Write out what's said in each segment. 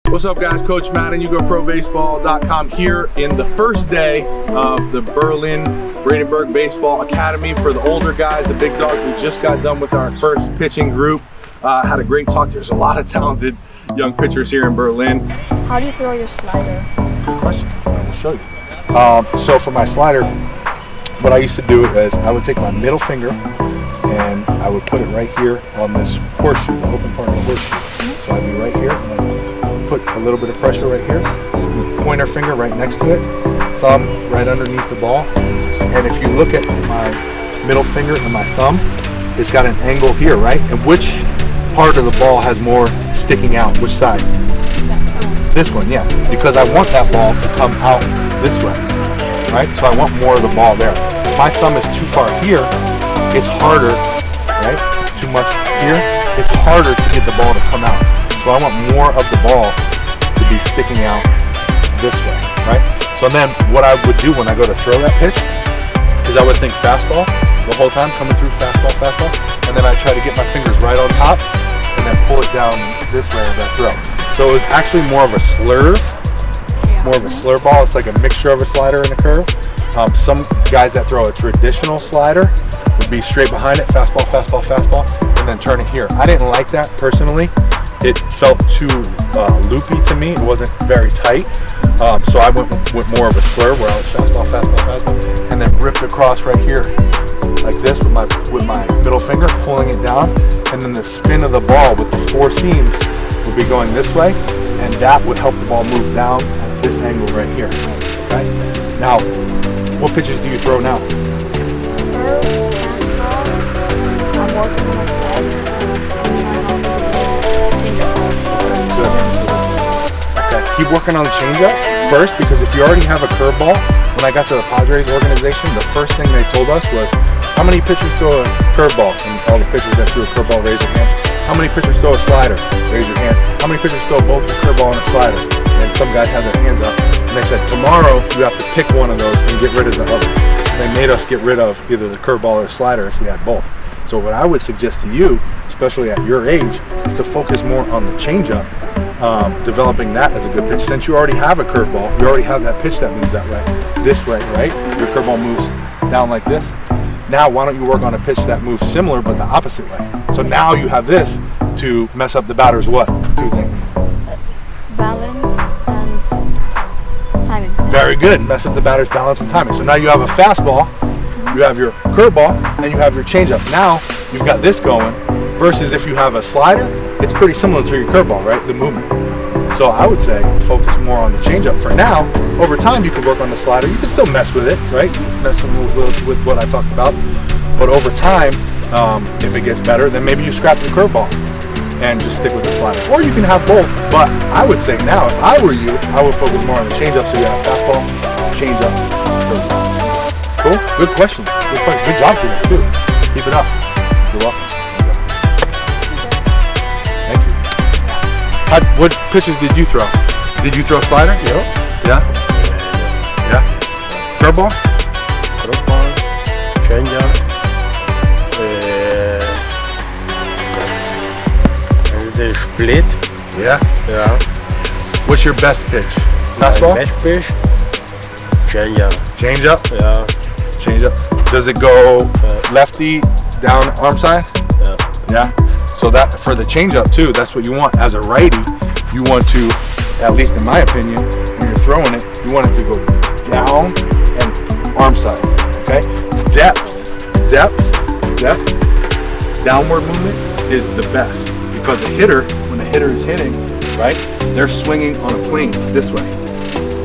What's up, guys? Coach Matt and yougoprobaseball.com here in the first day of the Berlin-Brandenburg Baseball Academy for the older guys, the big dogs. We just got done with our first pitching group. Had a great talk. There's a lot of talented young pitchers here in Berlin. How do you throw your slider? Good question. I will show you. So for my slider, what I used to do is I would take my middle finger and I would put it right here on this horseshoe, the open part of the horseshoe. So I'd be right here and I'd put a little bit of pressure right here, pointer finger right next to it, thumb right underneath the ball. And if you look at my middle finger and my thumb, it's got an angle here, right? And which part of the ball has more sticking out? Which side? This one, yeah. Because I want that ball to come out this way, right? So I want more of the ball there. If my thumb is too far here, it's harder, right? Too much here, it's harder to get the ball to come out. So I want more of the ball to be sticking out this way, right? So then what I would do when I go to throw that pitch is I would think fastball the whole time, coming through fastball, fastball, and then I try to get my fingers right on top and then pull it down this way as I throw. So it was actually more of a slurve, more of a slurve ball. It's like a mixture of a slider and a curve. Some guys that throw a traditional slider would be straight behind it, fastball, fastball, fastball, and then turn it here. I didn't like that personally. It felt too loopy to me. It wasn't very tight. So I went with more of a slurve where I was fastball, fastball, fastball, and then ripped across right here like this with my middle finger, pulling it down, and then the spin of the ball with the four seams would be going this way, and that would help the ball move down at this angle right here. Okay? Now, what pitches do you throw now? Curve, fastball. I'm working on my slider. Okay, keep working on the changeup first, because if you already have a curveball, when I got to the Padres organization, the first thing they told us was, how many pitchers throw a curveball? And all the pitchers that threw a curveball, raise your hand. How many pitchers throw a slider? Raise your hand. How many pitchers throw both a curveball and a slider? And some guys had their hands up. And they said, tomorrow you have to pick one of those and get rid of the other. They made us get rid of either the curveball or slider if we had both. So what I would suggest to you, especially at your age, is to focus more on the changeup, developing that as a good pitch. Since you already have a curveball, you already have that pitch that moves that way, this way, right? Your curveball moves down like this. Now, why don't you work on a pitch that moves similar but the opposite way? So now you have this to mess up the batter's what? Two things. Balance and timing. Very good. Mess up the batter's balance and timing. So now you have a fastball, you have your curveball, and you have your changeup. Now you've got this going, versus if you have a slider, it's pretty similar to your curveball, right? The movement. So I would say focus more on the changeup for now. Over time, you can work on the slider. You can still mess with it, right? Mess with what I talked about. But over time, if it gets better, then maybe you scrap the curveball and just stick with the slider. Or you can have both. But I would say now, if I were you, I would focus more on the changeup. So you have fastball, changeup, curveball. Cool. Good question. Good question. Good job today too. Keep it up. You're welcome. Thank you. What pitches did you throw? Did you throw slider? Yeah. Yeah. Curveball? Curveball, changeup, and the split. Yeah. Yeah. What's your best pitch? Fastball? My best pitch, changeup. Changeup? Yeah. Changeup. Does it go lefty down arm side? Yeah. Yeah. So that for the changeup too, that's what you want. As a righty, you want to, at least in my opinion, when you're throwing it, you want it to go down and arm side. Okay? Depth, downward movement is the best, because a hitter, when a hitter is hitting, right, they're swinging on a plane this way.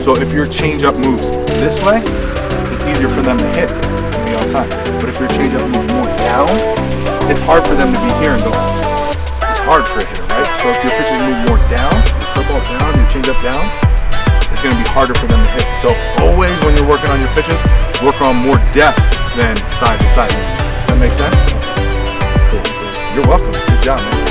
So if your changeup moves this way, it's easier for them to hit and be on time. But if your changeup moves more down, it's hard for them to be here and go. It's hard for a hitter, right? So if your pitches move more down, your curveball down, your changeup down, it's going to be harder for them to hit. So always when you're working on your pitches, work on more depth than side to side. Does that make sense? Cool. You're welcome. Good job, man.